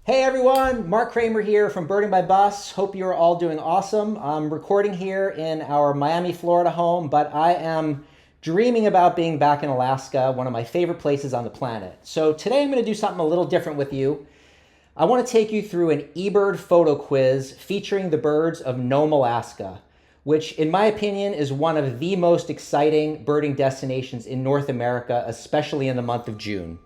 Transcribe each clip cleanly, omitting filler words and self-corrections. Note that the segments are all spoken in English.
Hey everyone, Mark Kramer here from Birding by Bus. Hope you're all doing awesome. I'm recording here in our Miami, Florida home, but I am dreaming about being back in Alaska, one of my favorite places on the planet. So today I'm going to do something a little different with you. I want to take you through an eBird photo quiz featuring the birds of Nome, Alaska, which in my opinion is one of the most exciting birding destinations in North America, especially in the month of June.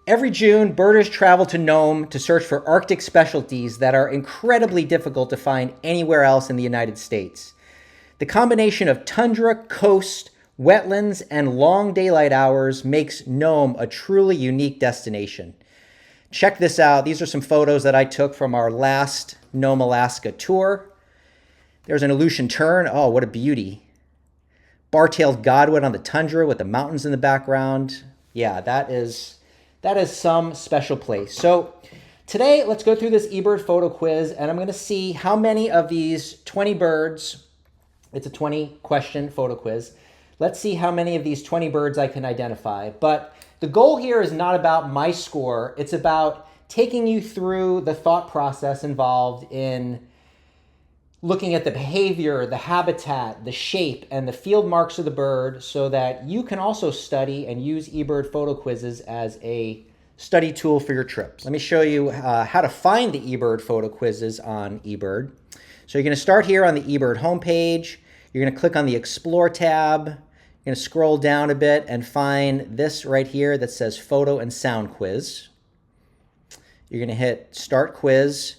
Every June, birders travel to Nome to search for Arctic specialties that are incredibly difficult to find anywhere else in the United States. The combination of tundra, coast, wetlands, and long daylight hours makes Nome a truly unique destination. Check this out. These are some photos that I took from our last Nome, Alaska tour. There's an Aleutian tern. Oh, what a beauty. Bar-tailed godwit on the tundra with the mountains in the background. Yeah, that is some special place. So today, let's go through this eBird photo quiz, and I'm going to see how many of these 20 birds, it's a 20 question photo quiz. Let's see how many of these 20 birds I can identify. But the goal here is not about my score. It's about taking you through the thought process involved in looking at the behavior, the habitat, the shape, and the field marks of the bird so that you can also study and use eBird photo quizzes as a study tool for your trips. Let me show you how to find the eBird photo quizzes on eBird. So you're going to start here on the eBird homepage. You're going to click on the Explore tab. You're going to scroll down a bit and find this right here that says Photo and Sound Quiz. You're going to hit Start Quiz.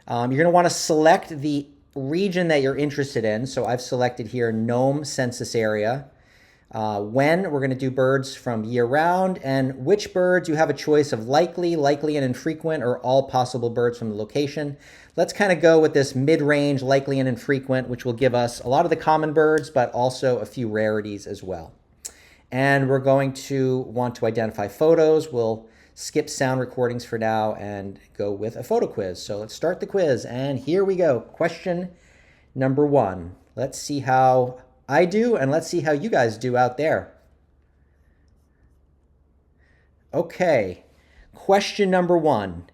You're going to want to select the region that you're interested in. So I've selected here Nome census area. When we're going to do birds from year round, and which birds you have a choice of likely, likely and infrequent, or all possible birds from the location. Let's kind of go with this mid-range, likely and infrequent, which will give us a lot of the common birds, but also a few rarities as well. And we're going to want to identify photos. We'll skip sound recordings for now and go with a photo quiz. So let's start the quiz, and here we go. Question number 1. Let's see how I do, and let's see how you guys do out there. Okay, question number 1.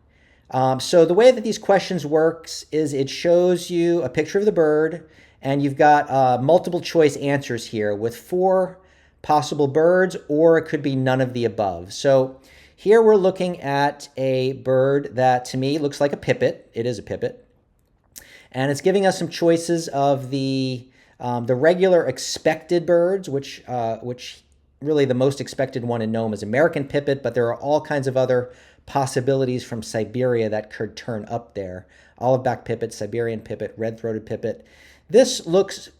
So the way that these questions works is it shows you a picture of the bird, and you've got multiple choice answers here with 4 possible birds, or it could be none of the above. So here we're looking at a bird that to me looks like a pipit. It is a pipit. And it's giving us some choices of the regular expected birds, which really the most expected one in Nome is American pipit, but there are all kinds of other possibilities from Siberia that could turn up there. Olive-backed pipit, Siberian pipit, red-throated pipit. This looks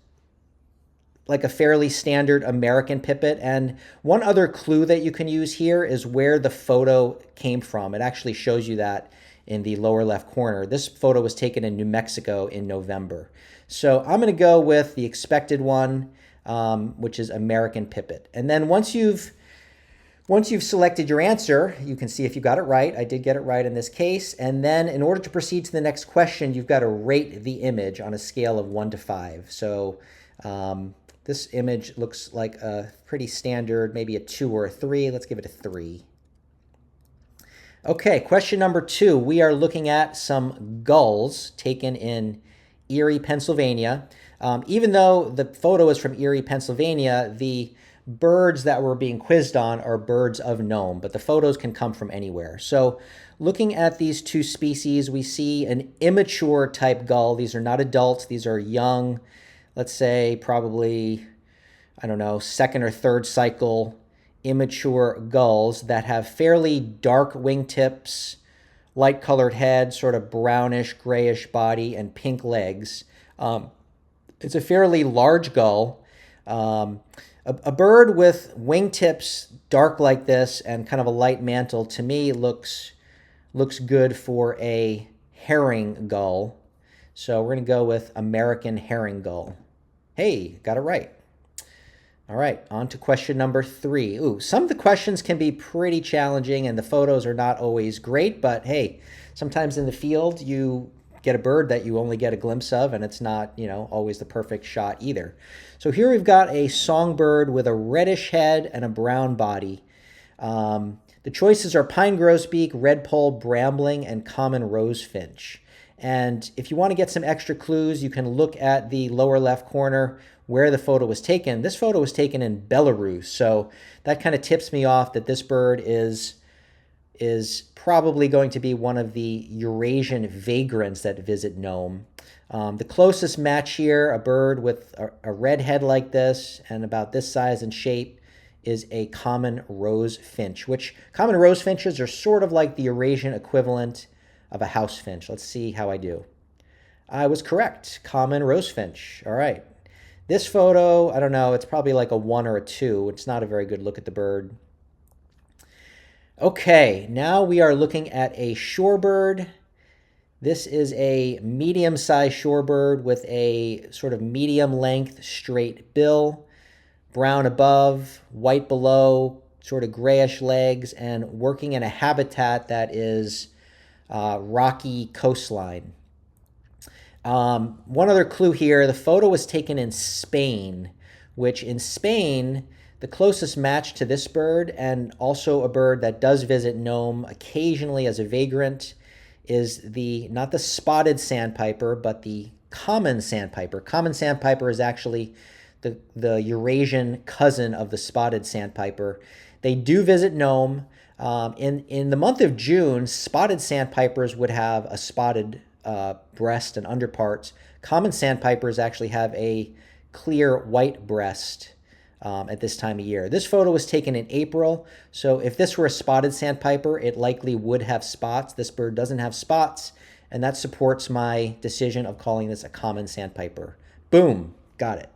like a fairly standard American pipit. And one other clue that you can use here is where the photo came from. It actually shows you that in the lower left corner. This photo was taken in New Mexico in November. So I'm going to go with the expected one, which is American pipit. And then once you've selected your answer, you can see if you got it right. I did get it right in this case. And then in order to proceed to the next question, you've got to rate the image on a scale of 1 to 5. So this image looks like a pretty standard, maybe a 2 or a 3. Let's give it a 3. Okay, question number 2. We are looking at some gulls taken in Erie, Pennsylvania. Even though the photo is from Erie, Pennsylvania, the birds that we're being quizzed on are birds of Nome, but the photos can come from anywhere. So looking at these 2 species, we see an immature type gull. These are not adults. These are young, let's say probably, I don't know, 2nd or 3rd cycle immature gulls that have fairly dark wingtips, light colored head, sort of brownish, grayish body, and pink legs. It's a fairly large gull. A bird with wingtips dark like this and kind of a light mantle to me looks good for a herring gull. So we're going to go with American herring gull. Hey, got it right. All right, on to question number 3. Ooh, some of the questions can be pretty challenging and the photos are not always great, but hey, sometimes in the field you get a bird that you only get a glimpse of, and it's not, always the perfect shot either. So here we've got a songbird with a reddish head and a brown body. The choices are pine grosbeak, redpoll, brambling, and common rosefinch. And if you want to get some extra clues, you can look at the lower left corner where the photo was taken. This photo was taken in Belarus, so that kind of tips me off that this bird is probably going to be one of the Eurasian vagrants that visit Nome. The closest match here, a bird with a red head like this and about this size and shape, is a common rose finch, which common rose finches are sort of like the Eurasian equivalent of a house finch. Let's see how I do. I was correct. Common rose finch. All right. This photo, I don't know, it's probably like a 1 or a 2. It's not a very good look at the bird. Okay, now we are looking at a shorebird. This is a medium-sized shorebird with a sort of medium-length straight bill, brown above, white below, sort of grayish legs, and working in a habitat that is rocky coastline. One other clue here, the photo was taken in Spain, which in Spain, the closest match to this bird, and also a bird that does visit Nome occasionally as a vagrant, is not the spotted sandpiper, but the common sandpiper. Common sandpiper is actually the Eurasian cousin of the spotted sandpiper. They do visit Nome. In the month of June, spotted sandpipers would have a spotted breast and underparts. Common sandpipers actually have a clear white breast at this time of year. This photo was taken in April, so if this were a spotted sandpiper, it likely would have spots. This bird doesn't have spots, and that supports my decision of calling this a common sandpiper. Boom, got it.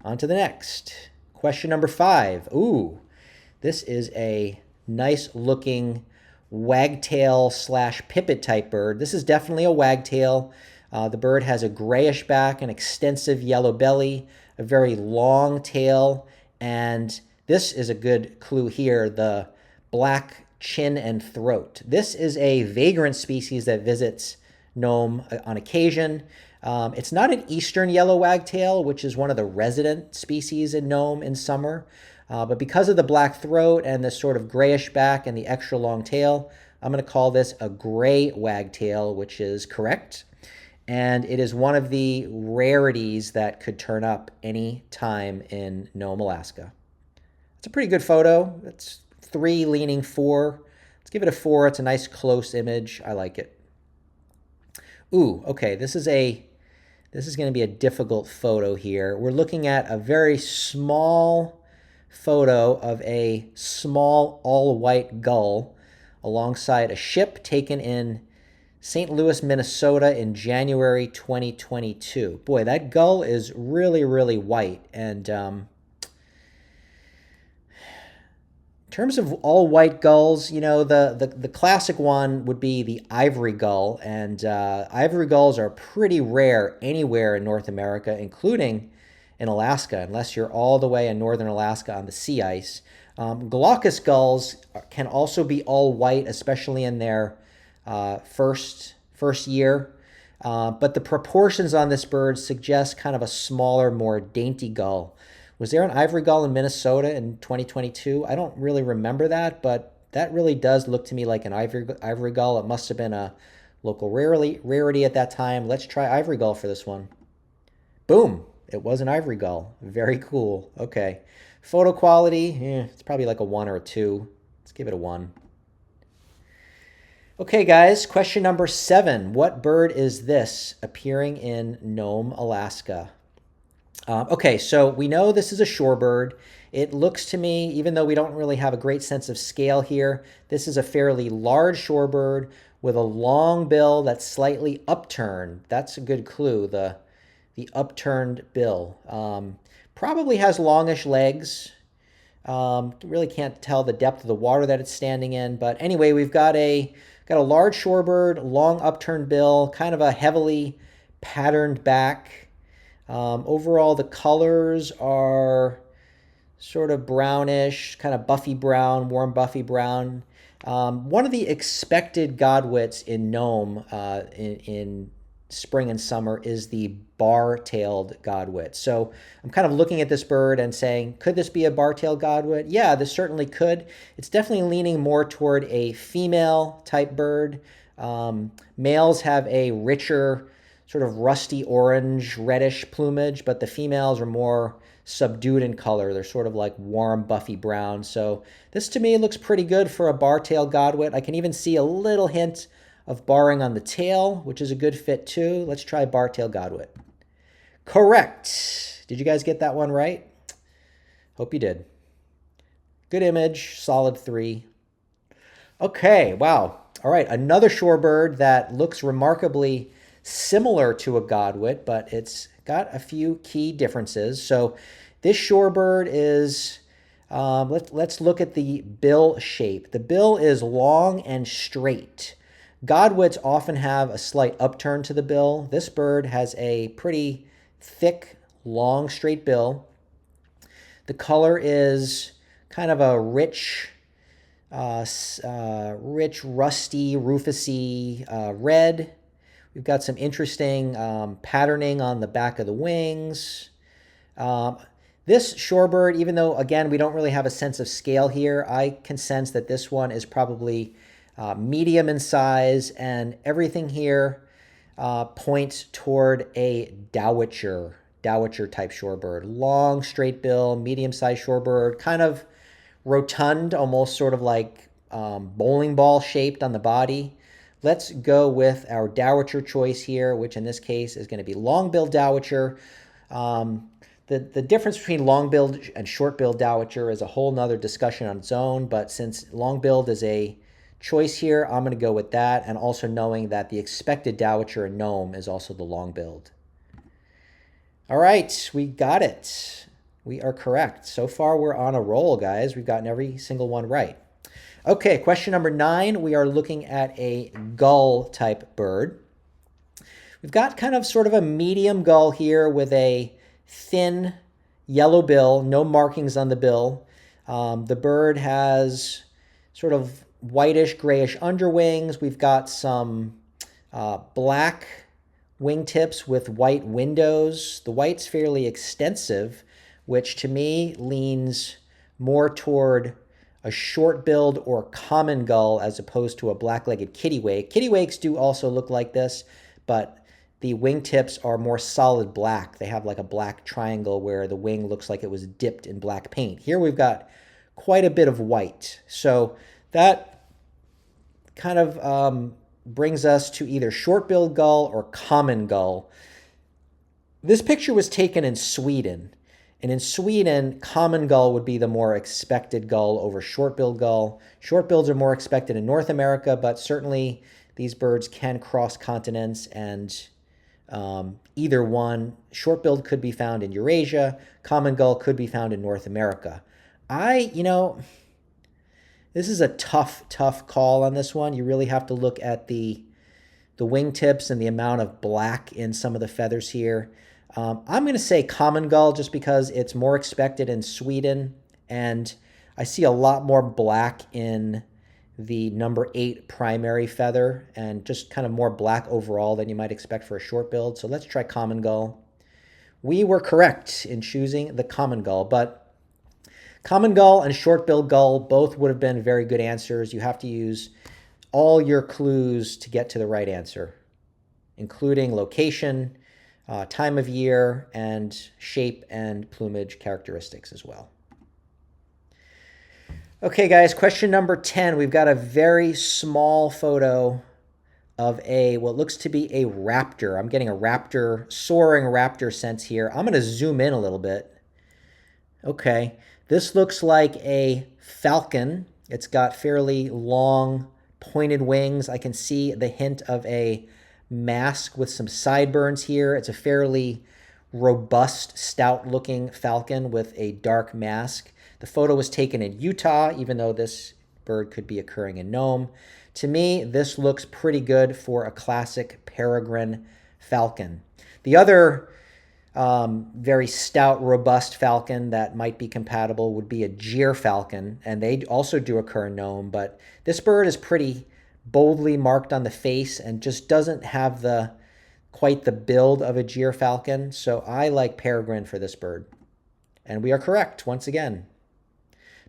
On to the next. Question number 5. Ooh, this is a nice looking wagtail / pipit type bird. This is definitely a wagtail. The bird has a grayish back, an extensive yellow belly, a very long tail, and this is a good clue here, the black chin and throat. This is a vagrant species that visits Nome on occasion. It's not an eastern yellow wagtail, which is one of the resident species in Nome in summer, but because of the black throat and the sort of grayish back and the extra long tail, I'm going to call this a gray wagtail, which is correct. And it is one of the rarities that could turn up any time in Nome, Alaska. It's a pretty good photo. It's 3 leaning 4. Let's give it a 4. It's a nice close image. I like it. Ooh, okay, this is going to be a difficult photo here. We're looking at a very small photo of a small all-white gull alongside a ship taken in St. Louis, Minnesota in January 2022. Boy, that gull is really, really white. And in terms of all white gulls, you know, the classic one would be the ivory gull. And ivory gulls are pretty rare anywhere in North America, including in Alaska, unless you're all the way in northern Alaska on the sea ice. Glaucous gulls can also be all white, especially in their first year, but the proportions on this bird suggest kind of a smaller, more dainty gull. Was there an ivory gull in Minnesota in 2022? I don't really remember that, but that really does look to me like an ivory gull. It must have been a local rarity at that time. Let's try ivory gull for this one. Boom, it was an ivory gull. Very cool. Okay, photo quality, it's probably like a 1 or a 2. Let's give it a 1. Okay, guys, question number 7. What bird is this appearing in Nome, Alaska? Okay, so we know this is a shorebird. It looks to me, even though we don't really have a great sense of scale here, this is a fairly large shorebird with a long bill that's slightly upturned. That's a good clue, the upturned bill. Probably has longish legs. Really can't tell the depth of the water that it's standing in, but anyway, we've got a large shorebird, long upturned bill, kind of a heavily patterned back. Overall, the colors are sort of brownish, kind of buffy brown, warm buffy brown. One of the expected godwits in Nome in spring and summer is the bar-tailed godwit. So I'm kind of looking at this bird and saying, could this be a bar-tailed godwit? Yeah, this certainly could. It's definitely leaning more toward a female type bird. Males have a richer, sort of rusty orange, reddish plumage, but the females are more subdued in color. They're sort of like warm, buffy brown. So this to me looks pretty good for a bar-tailed godwit. I can even see a little hint of barring on the tail, which is a good fit too. Let's try bar-tailed godwit. Correct. Did you guys get that one right? Hope you did. Good image, solid 3. Okay, wow. All right, another shorebird that looks remarkably similar to a godwit, but it's got a few key differences. So this shorebird is, let's look at the bill shape. The bill is long and straight. Godwits often have a slight upturn to the bill. This bird has a pretty thick, long, straight bill. The color is kind of a rich, rusty, rufusy red. We've got some interesting patterning on the back of the wings. This shorebird, even though, again, we don't really have a sense of scale here, I can sense that this one is probably medium in size, and everything here points toward a dowitcher type shorebird. Long, straight bill, medium-sized shorebird, kind of rotund, almost sort of like bowling ball shaped on the body. Let's go with our dowitcher choice here, which in this case is going to be long-billed dowitcher. The difference between long-billed and short-billed dowitcher is a whole nother discussion on its own, but since long-billed is a choice here, I'm going to go with that, and also knowing that the expected dowitcher in Nome is also the long-billed. All right, we got it. We are correct. So far, we're on a roll, guys. We've gotten every single one right. Okay, question number 9. We are looking at a gull-type bird. We've got kind of sort of a medium gull here with a thin yellow bill, no markings on the bill. The bird has sort of whitish, grayish underwings. We've got some black wingtips with white windows. The white's fairly extensive, which to me leans more toward a short-billed or common gull as opposed to a black-legged kittiwake. Kittiwakes do also look like this, but the wingtips are more solid black. They have like a black triangle where the wing looks like it was dipped in black paint. Here we've got quite a bit of white. So that kind of brings us to either short-billed gull or common gull. This picture was taken in Sweden. And in Sweden, common gull would be the more expected gull over short-billed gull. Short-bills are more expected in North America, but certainly these birds can cross continents, and either one, short-billed could be found in Eurasia, common gull could be found in North America. This is a tough call on this one. You really have to look at the wingtips and the amount of black in some of the feathers here. I'm going to say common gull just because it's more expected in Sweden, and I see a lot more black in the number 8 primary feather and just kind of more black overall than you might expect for a short-billed. So let's try common gull. We were correct in choosing the common gull, but common gull and short-billed gull both would have been very good answers. You have to use all your clues to get to the right answer, including location, time of year, and shape and plumage characteristics as well. Okay, guys, question number 10. We've got a very small photo of what looks to be a raptor. I'm getting a raptor, soaring raptor sense here. I'm going to zoom in a little bit. Okay, this looks like a falcon. It's got fairly long, pointed wings. I can see the hint of a mask with some sideburns here. It's a fairly robust, stout-looking falcon with a dark mask. The photo was taken in Utah, even though this bird could be occurring in Nome. To me, this looks pretty good for a classic peregrine falcon. The other very stout, robust falcon that might be compatible would be a gyr falcon, and they also do occur in Nome, but this bird is pretty boldly marked on the face and just doesn't have the quite the build of a gyrfalcon, so I like peregrine for this bird. And we are correct once again.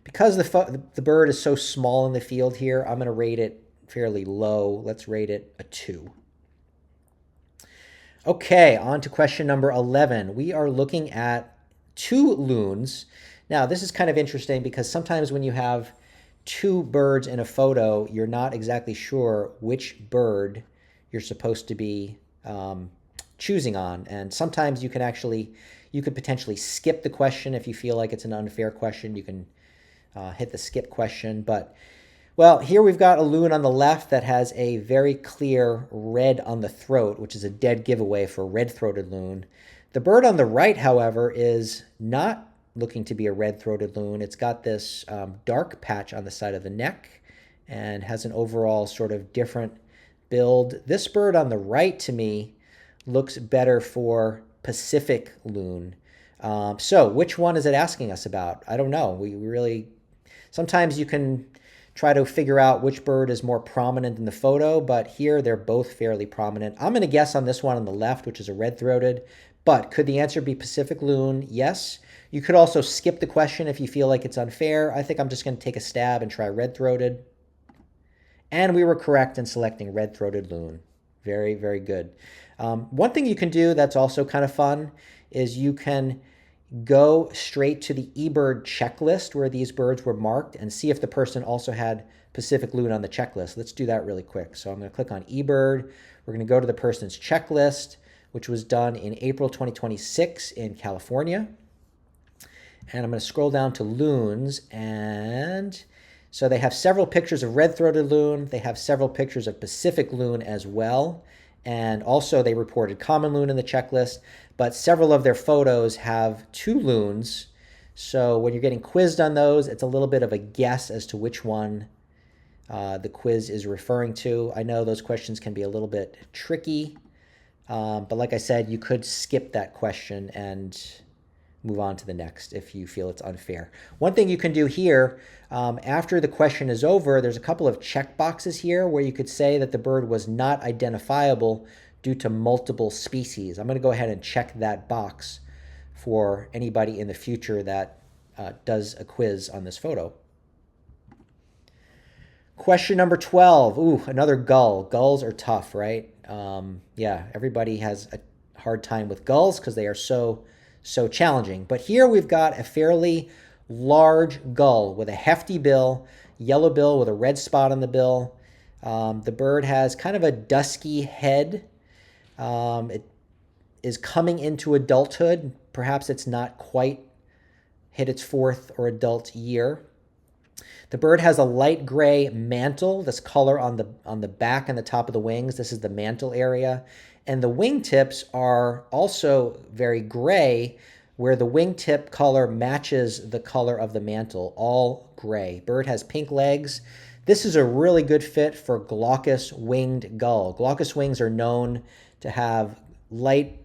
Because the bird is so small in the field here, I'm going to rate it fairly low. Let's rate it a 2. Okay, on to question number 11. We are looking at 2 loons. Now, this is kind of interesting because sometimes when you have 2 birds in a photo, you're not exactly sure which bird you're supposed to be choosing on. And sometimes you could potentially skip the question if you feel like it's an unfair question. You can hit the skip question. But, well, here we've got a loon on the left that has a very clear red on the throat, which is a dead giveaway for a red-throated loon. The bird on the right, however, is not looking to be a red-throated loon. It's got this dark patch on the side of the neck and has an overall sort of different build. This bird on the right, to me, looks better for Pacific loon. So which one is it asking us about? I don't know. We really... Sometimes you can try to figure out which bird is more prominent in the photo, but here they're both fairly prominent. I'm going to guess on this one on the left, which is a red-throated, but could the answer be Pacific loon? Yes. You could also skip the question if you feel like it's unfair. I think I'm just going to take a stab and try red-throated. And we were correct in selecting red-throated loon. Very, very good. One thing you can do that's also kind of fun is you can go straight to the eBird checklist where these birds were marked and see if the person also had Pacific loon on the checklist. Let's do that really quick. So I'm going to click on eBird. We're going to go to the person's checklist, which was done in April 2026 in California. And I'm going to scroll down to loons. And so they have several pictures of red-throated loon. They have several pictures of Pacific loon as well. And also they reported common loon in the checklist. But several of their photos have 2 loons. So when you're getting quizzed on those, it's a little bit of a guess as to which one the quiz is referring to. I know those questions can be a little bit tricky. But like I said, you could skip that question and move on to the next if you feel it's unfair. One thing you can do here, after the question is over, there's a couple of check boxes here where you could say that the bird was not identifiable due to multiple species. I'm going to go ahead and check that box for anybody in the future that does a quiz on this photo. Question number 12. Ooh, another gull. Gulls are tough, right? Yeah, everybody has a hard time with gulls because they are so challenging. But here we've got a fairly large gull with a hefty bill, yellow bill with a red spot on the bill. The bird has kind of a dusky head. It is coming into adulthood. Perhaps it's not quite hit its 4th or adult year. The bird has a light gray mantle, this color on the back and the top of the wings. This is the mantle area. And the wingtips are also very gray, where the wingtip color matches the color of the mantle, all gray. Bird has pink legs. This is a really good fit for glaucous winged gull. Glaucous wings are known to have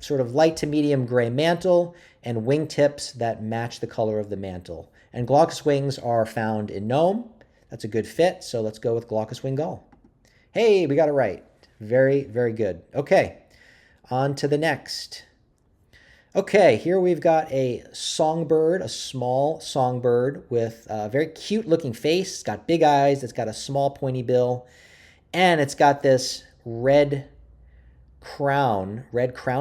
sort of light to medium gray mantle and wingtips that match the color of the mantle. And glaucous wings are found in Nome. That's a good fit, so let's go with glaucous winged gull. Hey, we got it right. Very, very good. Okay, on to the next. Okay, here we've got a songbird, a small songbird with a very cute looking face. It's got big eyes, it's got a small pointy bill, and it's got this red crown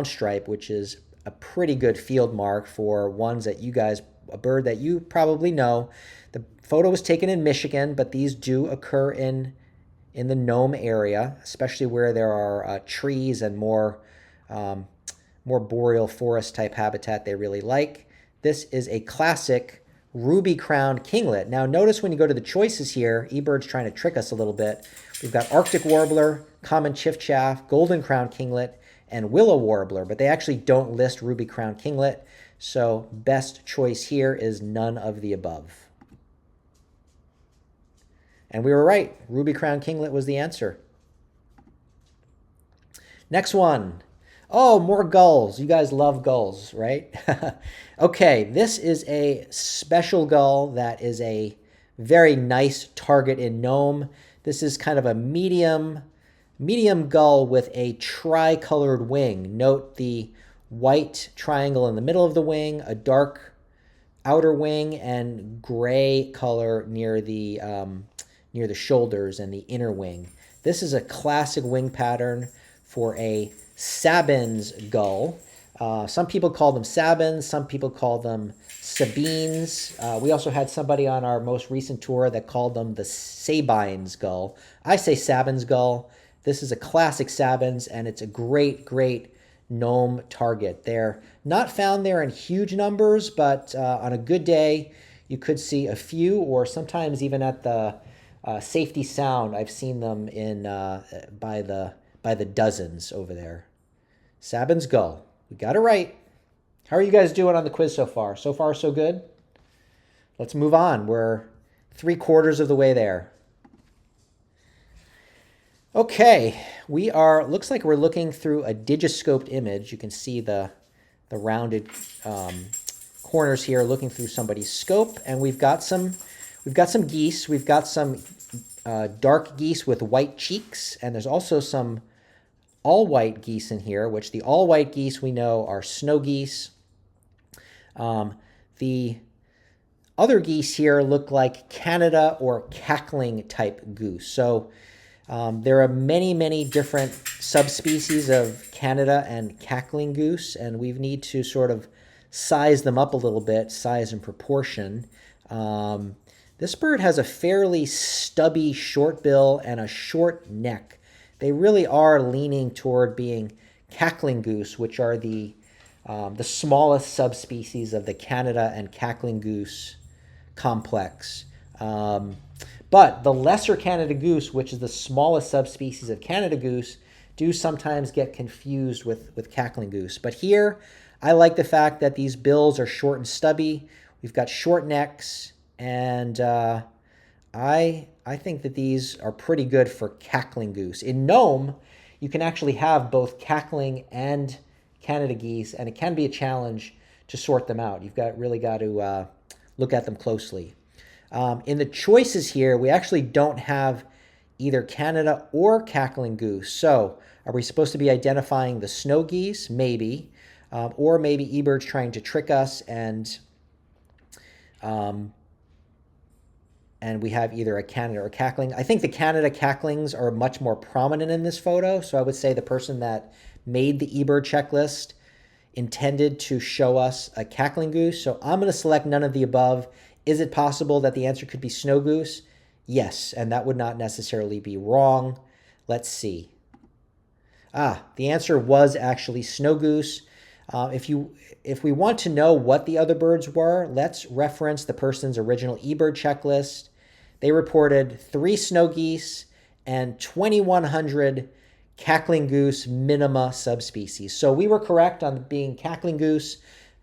stripe, which is a pretty good field mark for ones that a bird that you probably know. The photo was taken in Michigan, but these do occur in the Nome area, especially where there are trees and more boreal forest type habitat they really like. This is a classic ruby-crowned kinglet. Now notice when you go to the choices here, eBird's trying to trick us a little bit. We've got Arctic warbler, common chiffchaff, golden-crowned kinglet, and willow warbler, but they actually don't list ruby-crowned kinglet, so best choice here is none of the above. And we were right. Ruby-crowned kinglet was the answer. Next one. Oh, more gulls. You guys love gulls, right? Okay, this is a special gull that is a very nice target in Nome. This is kind of a medium medium gull with a tri-colored wing. Note the white triangle in the middle of the wing, a dark outer wing, and gray color near the shoulders and the inner wing. This is a classic wing pattern for a Sabins gull. Some people call them Sabins, some people call them Sabines. We also had somebody on our most recent tour that called them the Sabines gull. I say Sabins gull. This is a classic Sabins, and it's a great, great Nome target. They're not found there in huge numbers, but on a good day, you could see a few, or sometimes even at the Safety Sound, I've seen them in by the dozens over there. Sabins gull. We got it right. How are you guys doing on the quiz so far? So far, so good? Let's move on. We're 3/4 of the way there. Okay, looks like we're looking through a digiscoped image. You can see the rounded corners here looking through somebody's scope, and we've got some geese. We've got some dark geese with white cheeks, and there's also some all-white geese in here, which the all-white geese we know are snow geese. The other geese here look like Canada or cackling type goose. So there are many, many different subspecies of Canada and cackling goose, and we need to sort of size them up a little bit, size and proportion. This bird has a fairly stubby short bill and a short neck. They really are leaning toward being cackling goose, which are the smallest subspecies of the Canada and cackling goose complex. But the lesser Canada goose, which is the smallest subspecies of Canada goose, do sometimes get confused with cackling goose. But here, I like the fact that these bills are short and stubby. We've got short necks, and I think that these are pretty good for cackling goose. In Nome, you can actually have both cackling and Canada geese, and it can be a challenge to sort them out. You've really got to look at them closely. In the choices here, we actually don't have either Canada or cackling goose. So are we supposed to be identifying the snow geese? Maybe. Or maybe eBird's trying to trick us, and we have either a Canada or cackling. I think the Canada cacklings are much more prominent in this photo. So I would say the person that made the eBird checklist intended to show us a cackling goose. So I'm going to select none of the above. Is it possible that the answer could be snow goose? Yes, and that would not necessarily be wrong. Let's see. The answer was actually snow goose. If we want to know what the other birds were, let's reference the person's original eBird checklist. They reported 3 snow geese and 2,100 cackling goose minima subspecies. So we were correct on being cackling goose,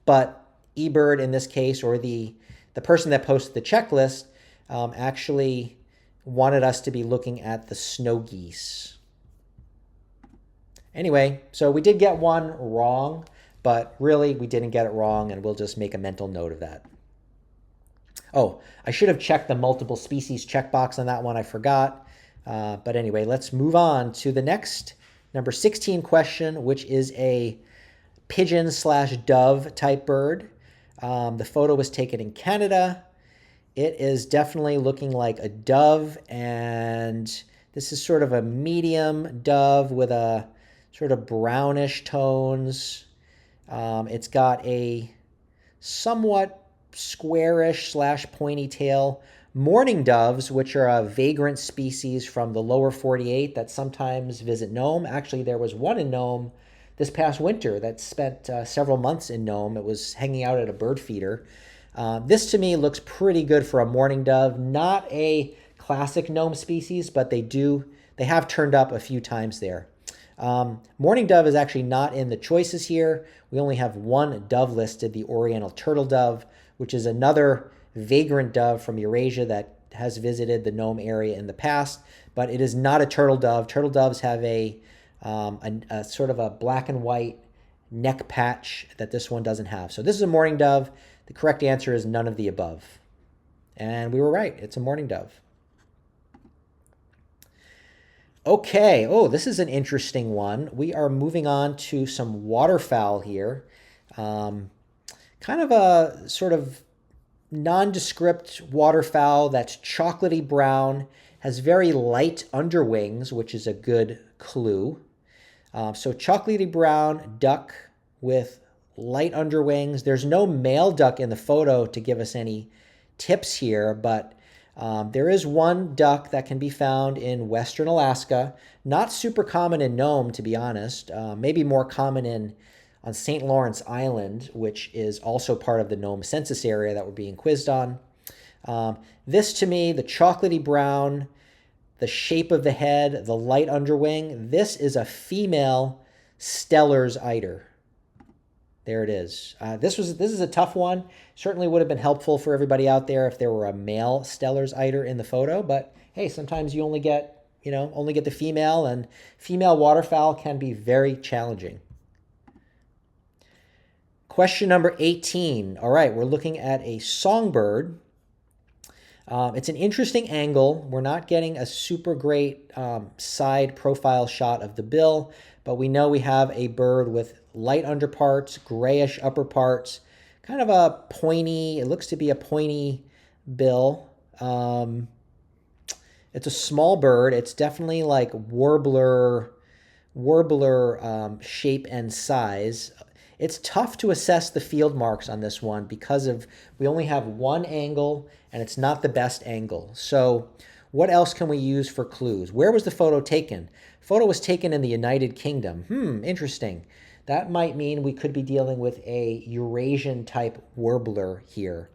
but eBird in this case, or the person that posted the checklist, actually wanted us to be looking at the snow geese. Anyway, so we did get one wrong, but really we didn't get it wrong, and we'll just make a mental note of that. Oh, I should have checked the multiple species checkbox on that one. I forgot. But anyway, let's move on to the next number 16 question, which is a pigeon/dove type bird. The photo was taken in Canada. It is definitely looking like a dove, and this is sort of a medium dove with a sort of brownish tones. It's got a somewhat squarish / pointy tail. Mourning doves, which are a vagrant species from the lower 48 that sometimes visit Nome. Actually, there was one in Nome this past winter that spent several months in Nome. It was hanging out at a bird feeder. This to me looks pretty good for a mourning dove. Not a classic Nome species, but they have turned up a few times there. Mourning dove is actually not in the choices here. We only have one dove listed, the Oriental turtle dove, which is another vagrant dove from Eurasia that has visited the Nome area in the past, but it is not a turtle dove. Turtle doves have a sort of a black and white neck patch that this one doesn't have. So this is a mourning dove. The correct answer is none of the above. And we were right. It's a mourning dove. Okay. Oh, this is an interesting one. We are moving on to some waterfowl here. Um, Kind of a sort of nondescript waterfowl that's chocolatey brown, has very light underwings, which is a good clue. So chocolatey brown duck with light underwings. There's no male duck in the photo to give us any tips here, but there is one duck that can be found in western Alaska. Not super common in Nome, to be honest. Maybe more common in on St. Lawrence Island, which is also part of the Nome census area that we're being quizzed on. This to me, the chocolatey brown, the shape of the head, the light underwing, this is a female Steller's eider. There it is. This is a tough one. Certainly would have been helpful for everybody out there if there were a male Steller's eider in the photo. But hey, sometimes you only get the female, and female waterfowl can be very challenging. Question number 18. All right, we're looking at a songbird. It's an interesting angle. We're not getting a super great side profile shot of the bill, but we know we have a bird with light underparts, grayish upper parts, kind of a pointy, it looks to be a pointy bill. It's a small bird. It's definitely like warbler shape and size. It's tough to assess the field marks on this one because we only have one angle and it's not the best angle. So what else can we use for clues? Where was the photo taken? Photo was taken in the United Kingdom. Interesting. That might mean we could be dealing with a Eurasian type warbler here.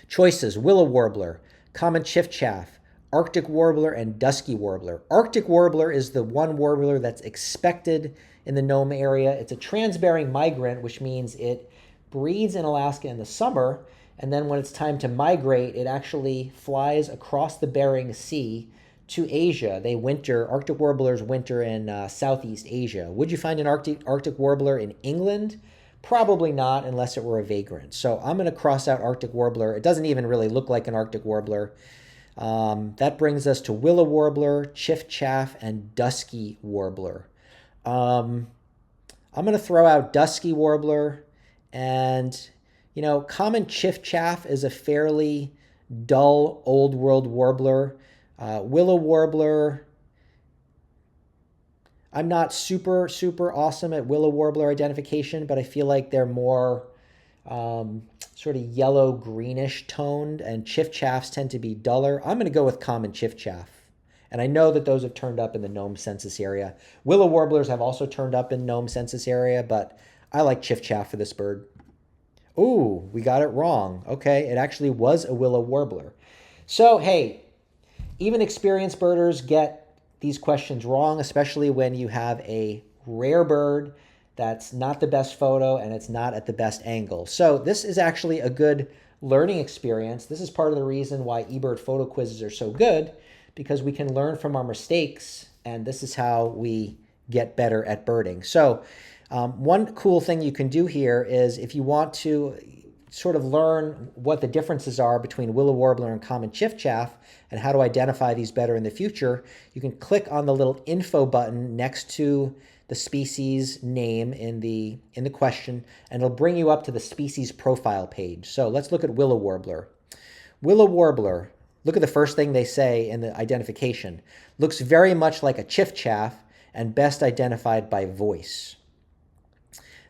Choices: willow warbler, common chiffchaff, Arctic warbler, and dusky warbler. Arctic warbler is the one warbler that's expected in the Nome area. It's a transbearing migrant, which means it breeds in Alaska in the summer, and then when it's time to migrate, it actually flies across the Bering Sea to Asia. They winter, Arctic warblers winter in Southeast Asia. Would you find an Arctic warbler in England? Probably not, unless it were a vagrant. So I'm going to cross out Arctic warbler. It doesn't even really look like an Arctic warbler. That brings us to willow warbler, chiffchaff, and dusky warbler. I'm going to throw out dusky warbler, and common chiffchaff is a fairly dull old world warbler. Willow warbler, I'm not super awesome at willow warbler identification, but I feel like they're more sort of yellow greenish toned, and chiffchaffs tend to be duller. I'm going to go with common chiffchaff. And I know that those have turned up in the Nome census area. Willow warblers have also turned up in Nome census area, but I like chiffchaff for this bird. Ooh, we got it wrong. Okay, it actually was a willow warbler. So, hey, even experienced birders get these questions wrong, especially when you have a rare bird that's not the best photo and it's not at the best angle. So this is actually a good learning experience. This is part of the reason why eBird photo quizzes are so good, because we can learn from our mistakes, and this is how we get better at birding. So one cool thing you can do here is, if you want to sort of learn what the differences are between willow warbler and common chiffchaff and how to identify these better in the future, you can click on the little info button next to the species name in the question, and it'll bring you up to the species profile page. So let's look at willow warbler. Willow warbler, look at the first thing they say in the identification. Looks very much like a chiffchaff and best identified by voice.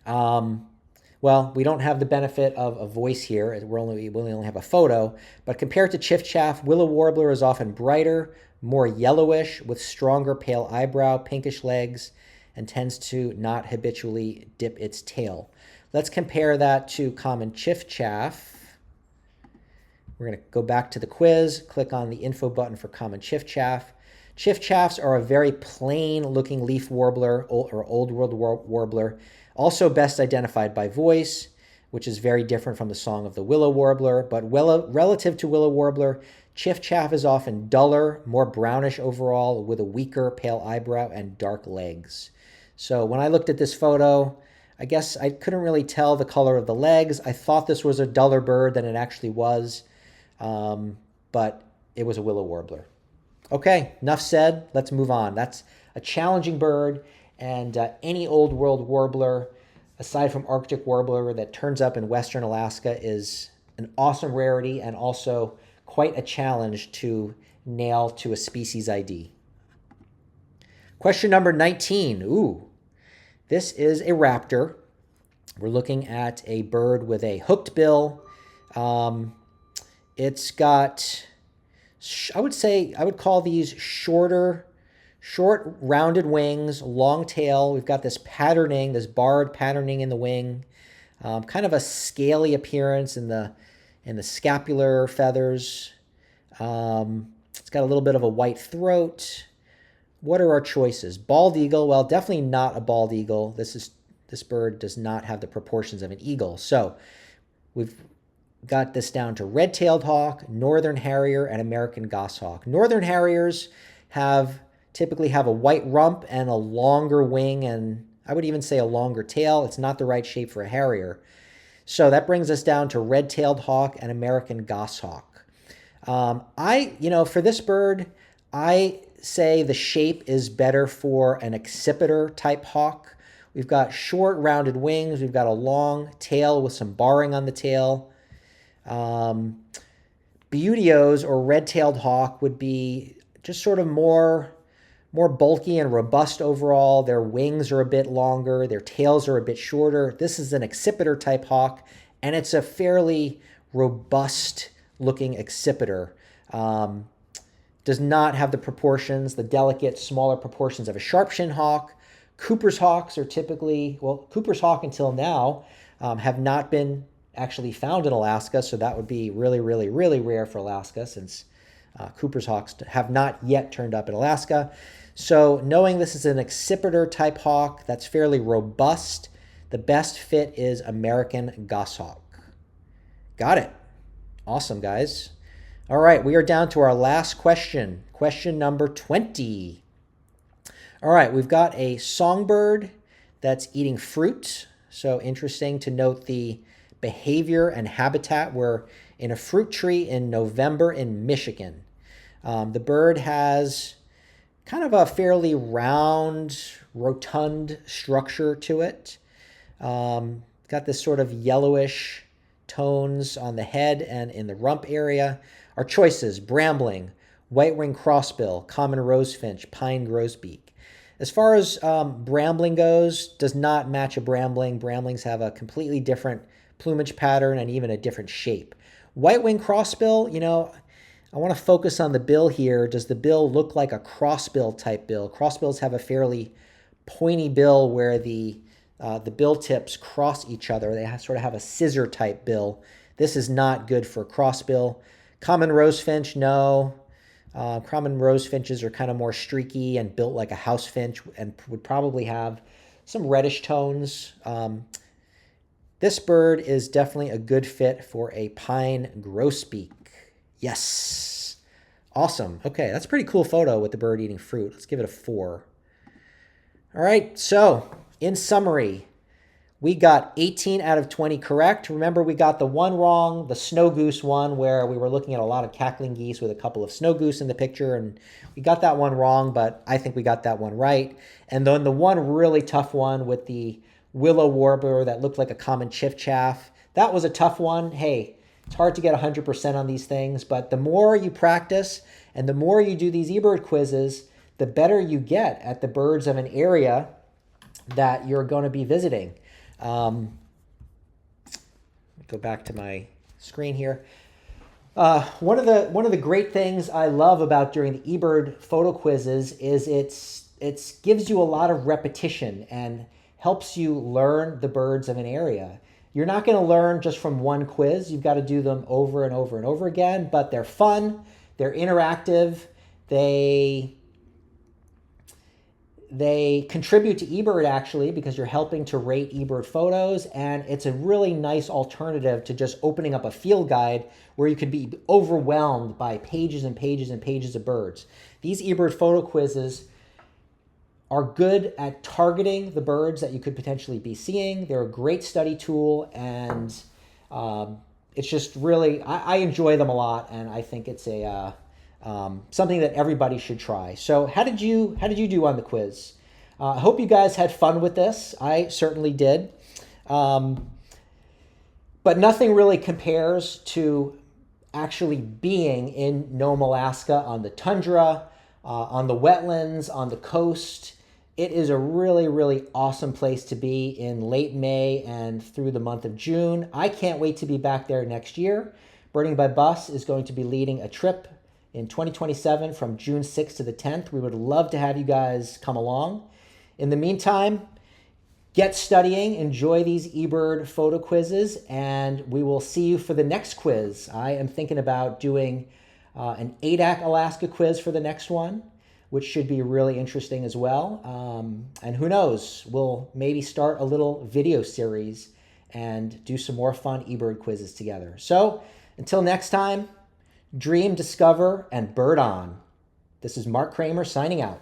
Well, we don't have the benefit of a voice here. We only have a photo. But compared to chiffchaff, willow warbler is often brighter, more yellowish, with stronger pale eyebrow, pinkish legs, and tends to not habitually dip its tail. Let's compare that to common chiffchaff. We're going to go back to the quiz, click on the info button for common chiffchaff. Chiffchaffs are a very plain looking leaf warbler or old world warbler, also best identified by voice, which is very different from the song of the willow warbler. But relative to willow warbler, chiffchaff is often duller, more brownish overall, with a weaker pale eyebrow and dark legs. So when I looked at this photo, I guess I couldn't really tell the color of the legs. I thought this was a duller bird than it actually was. But it was a willow warbler. Okay, enough said. Let's move on. That's a challenging bird, and any old world warbler, aside from Arctic warbler that turns up in western Alaska, is an awesome rarity and also quite a challenge to nail to a species ID. Question number 19. Ooh, this is a raptor. We're looking at a bird with a hooked bill. It's got, I would call these short rounded wings, long tail. We've got this patterning, this barred patterning in the wing, kind of a scaly appearance in the scapular feathers. It's got a little bit of a white throat. What are our choices? Bald eagle. Well, definitely not a bald eagle. This bird does not have the proportions of an eagle. So we've got this down to red-tailed hawk, northern harrier, and American goshawk. Northern harriers typically have a white rump and a longer wing, and I would even say a longer tail. It's not the right shape for a harrier. So that brings us down to red-tailed hawk and American goshawk. For this bird, I say the shape is better for an accipiter type hawk. We've got short rounded wings. We've got a long tail with some barring on the tail. Buteos or red-tailed hawk would be just sort of more bulky and robust overall. Their wings are a bit longer. Their tails are a bit shorter. This is an accipiter type hawk, and it's a fairly robust looking accipiter. Does not have the proportions, the delicate, smaller proportions of a sharp-shinned hawk. Cooper's hawks are typically, Cooper's hawk until now have not been actually found in Alaska, so that would be really, really, really rare for Alaska since Cooper's hawks have not yet turned up in Alaska. So knowing this is an accipiter type hawk that's fairly robust, the best fit is American goshawk. Got it. Awesome, guys. All right, we are down to our last question. Question number 20. All right, we've got a songbird that's eating fruit. So interesting to note the behavior and habitat. We're in a fruit tree in November in Michigan. The bird has kind of a fairly round, rotund structure to it. Got this sort of yellowish tones on the head and in the rump area. Our choices: brambling, white-winged crossbill, common rosefinch, pine grosbeak. As far as brambling goes, does not match a brambling. Bramblings have a completely different plumage pattern and even a different shape. White-winged crossbill, I want to focus on the bill here. Does the bill look like a crossbill type bill? Crossbills have a fairly pointy bill where the bill tips cross each other. They sort of have a scissor type bill. This is not good for crossbill. Common rosefinch, no. Common rosefinches are kind of more streaky and built like a house finch and would probably have some reddish tones. This bird is definitely a good fit for a pine grosbeak. Yes. Awesome. Okay, that's a pretty cool photo with the bird eating fruit. Let's give it a 4. All right, so in summary, we got 18 out of 20 correct. Remember, we got the one wrong, the snow goose one, where we were looking at a lot of cackling geese with a couple of snow goose in the picture, and we got that one wrong, but I think we got that one right. And then the one really tough one with the willow warbler that looked like a common chiffchaff, that was a tough one. Hey, it's hard to get 100% on these things, but the more you practice and the more you do these eBird quizzes, the better you get at the birds of an area that you're going to be visiting. Go back to my screen here. One of the great things I love about doing the eBird photo quizzes is it gives you a lot of repetition and helps you learn the birds of an area. You're not going to learn just from one quiz. You've got to do them over and over and over again, but they're fun, they're interactive, they contribute to eBird actually because you're helping to rate eBird photos, and it's a really nice alternative to just opening up a field guide where you could be overwhelmed by pages and pages and pages of birds. These eBird photo quizzes are good at targeting the birds that you could potentially be seeing. They're a great study tool, and it's just really, I enjoy them a lot, and I think it's a something that everybody should try. So how did you do on the quiz? I hope you guys had fun with this. I certainly did. But nothing really compares to actually being in Nome, Alaska, on the tundra, on the wetlands, on the coast. It is a really, really awesome place to be in late May and through the month of June. I can't wait to be back there next year. Birding by Bus is going to be leading a trip in 2027 from June 6th to the 10th. We would love to have you guys come along. In the meantime, get studying, enjoy these eBird photo quizzes, and we will see you for the next quiz. I am thinking about doing an ADAC Alaska quiz for the next one, which should be really interesting as well. And who knows, we'll maybe start a little video series and do some more fun eBird quizzes together. So until next time, dream, discover, and bird on. This is Mark Kramer signing out.